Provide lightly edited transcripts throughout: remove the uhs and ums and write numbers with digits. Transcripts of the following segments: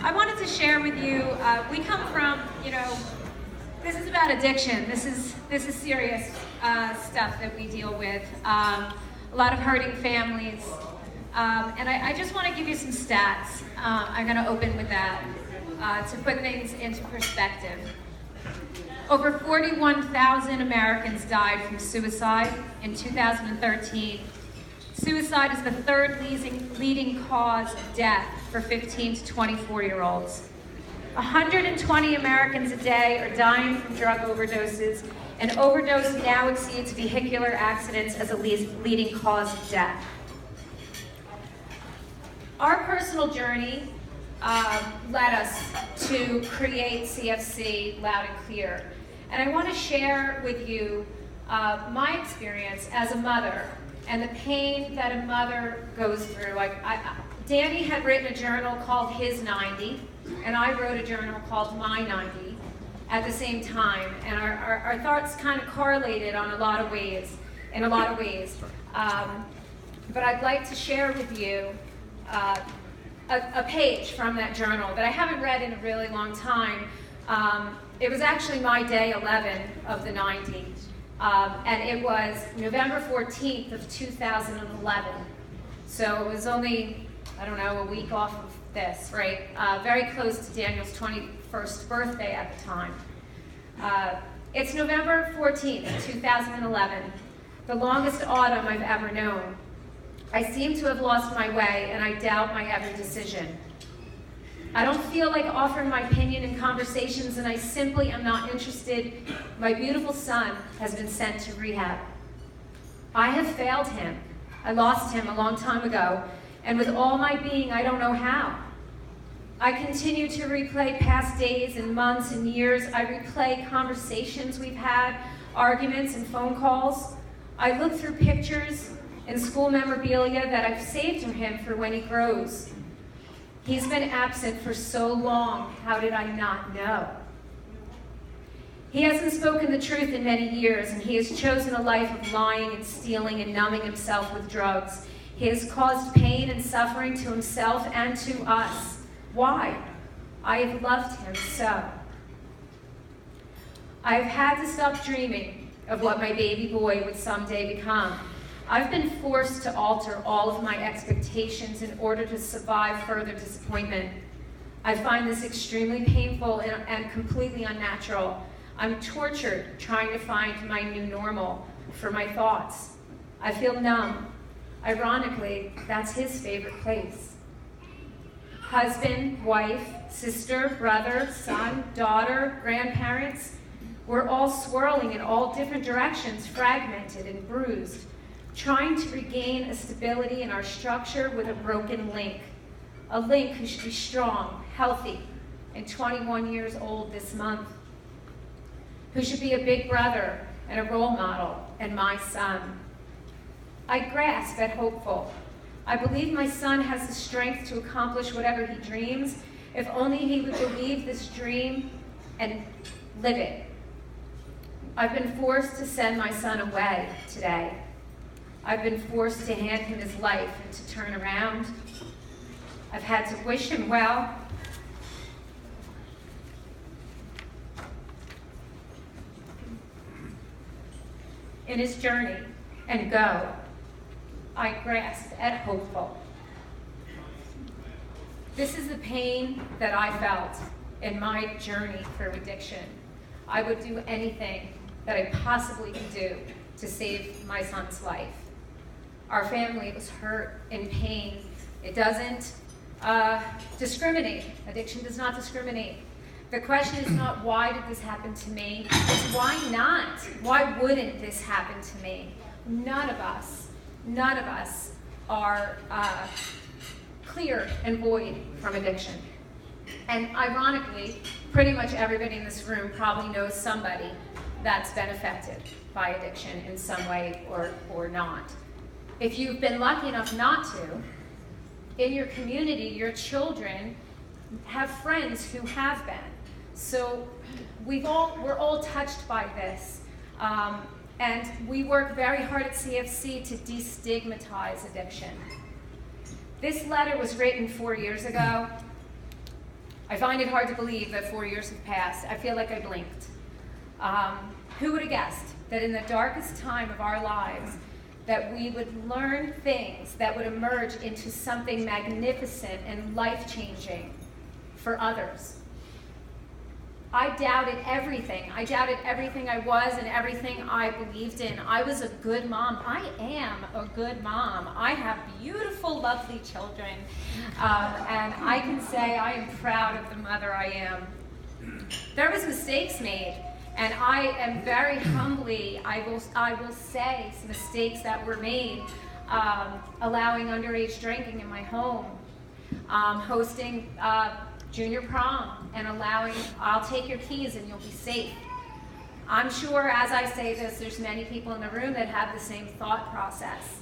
I wanted to share with you, we come from, this is about addiction. This is serious stuff that we deal with. A lot of hurting families. And I just want to give you some stats. I'm going to open with that to put things into perspective. Over 41,000 Americans died from suicide in 2013. Suicide is the third leading cause of death for 15 to 24-year-olds. 120 Americans a day are dying from drug overdoses, and overdose now exceeds vehicular accidents as a leading cause of death. Our personal journey led us to create CFC Loud and Clear. And I want to share with you my experience as a mother and the pain that a mother goes through. Danny had written a journal called His 90, and I wrote a journal called My 90 at the same time. And our thoughts kind of correlated in a lot of ways. But I'd like to share with you a page from that journal that I haven't read in a really long time. It was actually my day 11 of the 90, and it was November 14th of 2011. So it was only, a week off of this, right? Very close to Daniel's 21st birthday at the time. It's November 14th, 2011, the longest autumn I've ever known. I seem to have lost my way, and I doubt my every decision. I don't feel like offering my opinion in conversations, and I simply am not interested. My beautiful son has been sent to rehab. I have failed him. I lost him a long time ago, and with all my being, I don't know how. I continue to replay past days and months and years. I replay conversations we've had, arguments and phone calls. I look through pictures and school memorabilia that I've saved from him for when he grows. He's been absent for so long. How did I not know? He hasn't spoken the truth in many years, and he has chosen a life of lying and stealing and numbing himself with drugs. He has caused pain and suffering to himself and to us. Why? I have loved him so. I have had to stop dreaming of what my baby boy would someday become. I've been forced to alter all of my expectations in order to survive further disappointment. I find this extremely painful and completely unnatural. I'm tortured trying to find my new normal for my thoughts. I feel numb. Ironically, that's his favorite place. Husband, wife, sister, brother, son, daughter, grandparents, we're all swirling in all different directions, fragmented and bruised, trying to regain a stability in our structure with a broken link. A link who should be strong, healthy, and 21 years old this month. Who should be a big brother and a role model, and my son. I grasp at hopeful. I believe my son has the strength to accomplish whatever he dreams, if only he would believe this dream and live it. I've been forced to send my son away today. I've been forced to hand him his life and to turn around. I've had to wish him well. In his journey and go. I grasp at hopeful. This is the pain that I felt in my journey through addiction. I would do anything that I possibly could do to save my son's life. Our family was hurt, in pain. It doesn't discriminate. Addiction does not discriminate. The question is not why did this happen to me, it's why not? Why wouldn't this happen to me? None of us are clear and void from addiction. And ironically, pretty much everybody in this room probably knows somebody that's been affected by addiction in some way or not. If you've been lucky enough not to, in your community, your children have friends who have been. So we're all touched by this. And we work very hard at CFC to destigmatize addiction. This letter was written 4 years ago. I find it hard to believe that 4 years have passed. I feel like I blinked. Who would have guessed that in the darkest time of our lives that we would learn things that would emerge into something magnificent and life-changing for others? I doubted everything. I doubted everything I was and everything I believed in. I was a good mom. I am a good mom. I have beautiful, lovely children. And I can say I am proud of the mother I am. There was mistakes made. And I am very humbly, I will say some mistakes that were made, allowing underage drinking in my home, hosting junior prom, and allowing, I'll take your keys and you'll be safe. I'm sure as I say this, there's many people in the room that have the same thought process.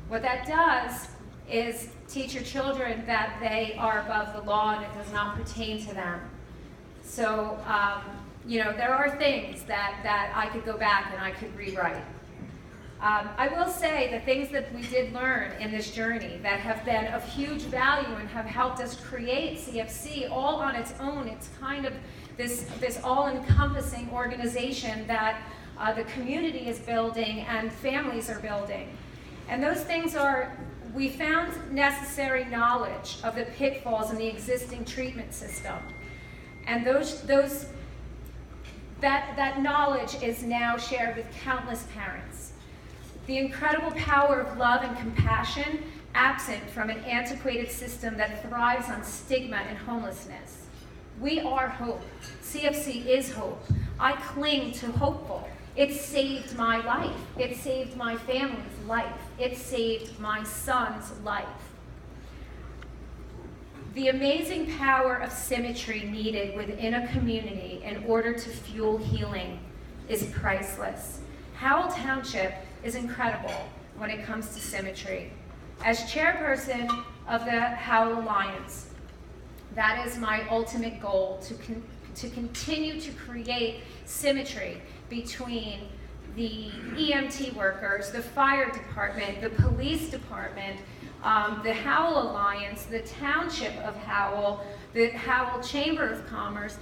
What that does is teach your children that they are above the law and it does not pertain to them. So, there are things that I could go back and I could rewrite. I will say the things that we did learn in this journey that have been of huge value and have helped us create CFC all on its own. It's kind of this all-encompassing organization that the community is building and families are building. And those things are, we found necessary knowledge of the pitfalls in the existing treatment system. And that knowledge is now shared with countless parents. The incredible power of love and compassion, absent from an antiquated system that thrives on stigma and homelessness. We are hope. CFC is hope. I cling to hopeful. It saved my life. It saved my family's life. It saved my son's life. The amazing power of symmetry needed within a community in order to fuel healing is priceless. Howell Township is incredible when it comes to symmetry. As chairperson of the Howell Alliance, that is my ultimate goal, to continue to create symmetry between the EMT workers, the fire department, the police department, the Howell Alliance, the Township of Howell, the Howell Chamber of Commerce.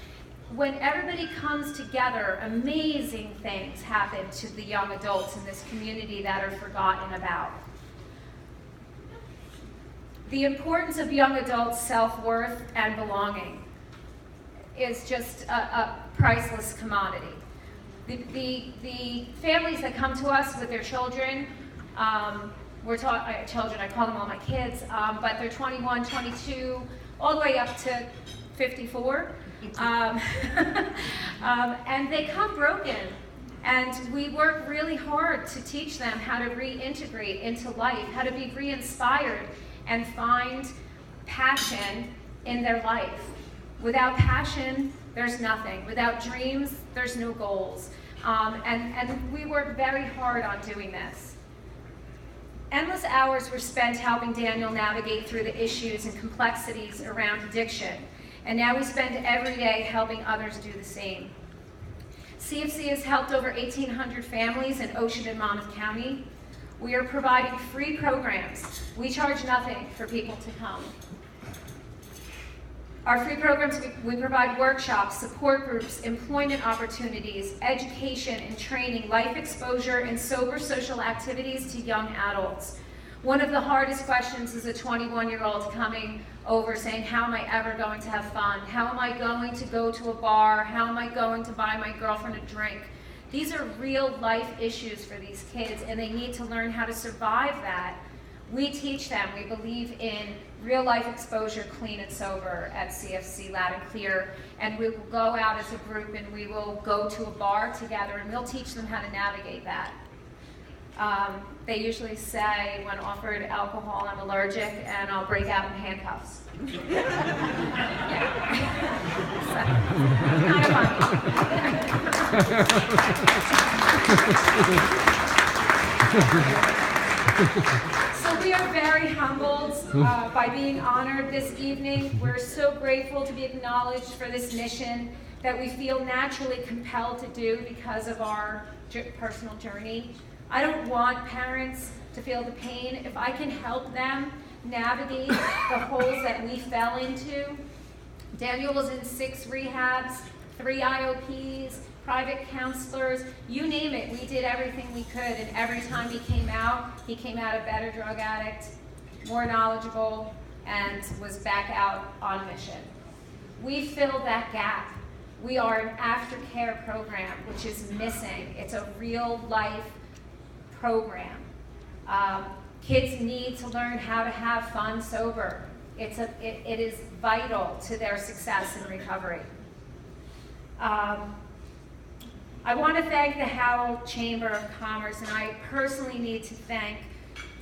When everybody comes together, amazing things happen to the young adults in this community that are forgotten about. The importance of young adults' self-worth and belonging is just a priceless commodity. The families that come to us with their children, children, I call them all my kids, but they're 21, 22, all the way up to 54. And they come broken, and we work really hard to teach them how to reintegrate into life, how to be re-inspired and find passion in their life. Without passion, there's nothing. Without dreams, there's no goals. And we work very hard on doing this. Endless hours were spent helping Daniel navigate through the issues and complexities around addiction. And now we spend every day helping others do the same. CFC has helped over 1,800 families in Ocean and Monmouth County. We are providing free programs. We charge nothing for people to come. Our free programs, we provide workshops, support groups, employment opportunities, education and training, life exposure, and sober social activities to young adults. One of the hardest questions is a 21-year-old coming over saying, how am I ever going to have fun? How am I going to go to a bar? How am I going to buy my girlfriend a drink? These are real life issues for these kids, and they need to learn how to survive that. We teach them. We believe in real life exposure, clean and sober at CFC Loud and Clear, and we will go out as a group and we will go to a bar together and we'll teach them how to navigate that. They usually say when offered alcohol, I'm allergic, and I'll break out in handcuffs. So we are very humbled by being honored this evening. We're so grateful to be acknowledged for this mission that we feel naturally compelled to do because of our personal journey. I don't want parents to feel the pain. If I can help them navigate the holes that we fell into, Daniel was in 6 rehabs, 3 IOPs, private counselors, you name it. We did everything we could, and every time he came out a better drug addict, more knowledgeable, and was back out on mission. We filled that gap. We are an aftercare program, which is missing. It's a real life program. Kids need to learn how to have fun sober. It is vital to their success in recovery. I want to thank the Howell Chamber of Commerce, and I personally need to thank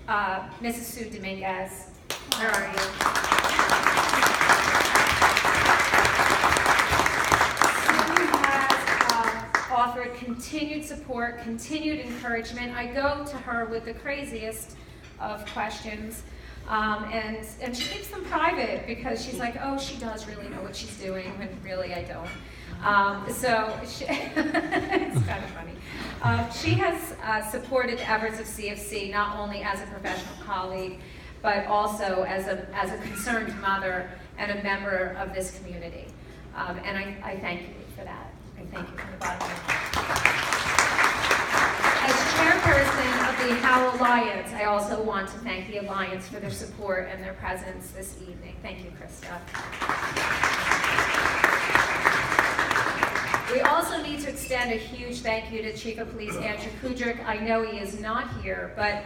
Mrs. Sue Dominguez. Where are you? Sue has offered continued support, continued encouragement. I go to her with the craziest of questions, and she keeps them private because she's like, oh, she does really know what she's doing, when really I don't. So she, it's kind of funny. She has supported the efforts of CFC not only as a professional colleague, but also as a concerned mother and a member of this community. And I thank you for that. I thank you from the bottom of my heart. As chairperson of the Howell Alliance, I also want to thank the Alliance for their support and their presence this evening. Thank you, Krista. We also need to extend a huge thank you to Chief of Police Andrew Kudrick. I know he is not here, but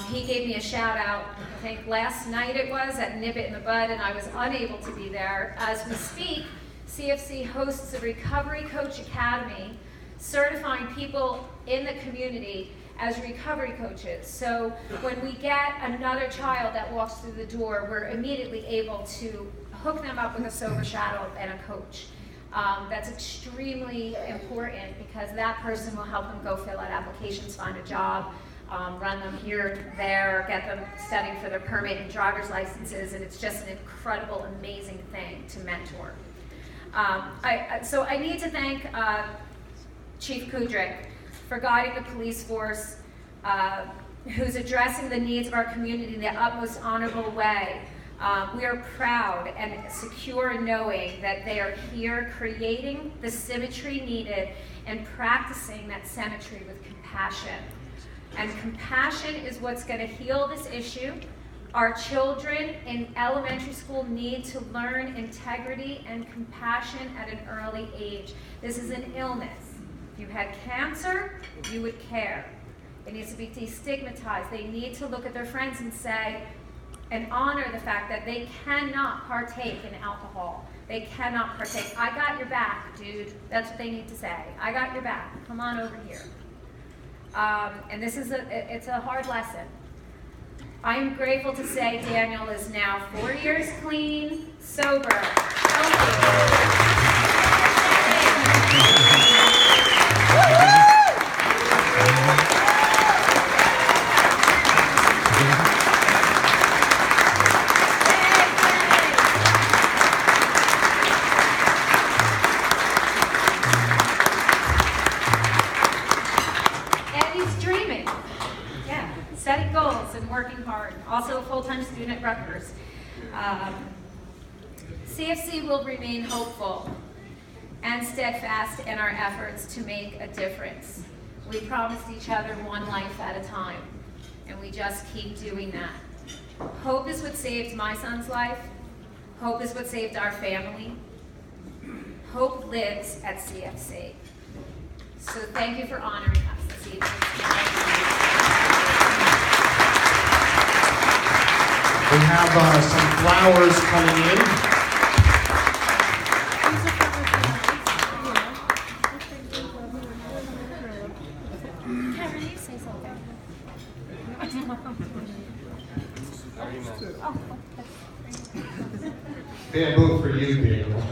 he gave me a shout out, I think last night it was, at Nip It in the Bud, and I was unable to be there. As we speak, CFC hosts a Recovery Coach Academy, certifying people in the community as recovery coaches. So when we get another child that walks through the door, we're immediately able to hook them up with a sober shadow and a coach. That's extremely important because that person will help them go fill out applications, find a job, run them here, there, get them studying for their permit and driver's licenses, and it's just an incredible, amazing thing to mentor. So I need to thank Chief Kudrick for guiding the police force, who's addressing the needs of our community in the utmost honorable way. We are proud and secure in knowing that they are here creating the symmetry needed and practicing that symmetry with compassion. And compassion is what's going to heal this issue. Our children in elementary school need to learn integrity and compassion at an early age. This is an illness. If you had cancer, you would care. It needs to be destigmatized. They need to look at their friends and say, and honor the fact that they cannot partake in alcohol. They cannot partake. I got your back, dude. That's what they need to say. I got your back. Come on over here. And this is it's a hard lesson. I am grateful to say Daniel is now 4 years clean, sober, healthy. Setting goals and working hard. Also a full-time student at Rutgers. CFC will remain hopeful and steadfast in our efforts to make a difference. We promised each other one life at a time, and we just keep doing that. Hope is what saved my son's life. Hope is what saved our family. Hope lives at CFC. So thank you for honoring us this evening. We have some flowers coming in. Karen, you say something. Bamboo for you, Daniel.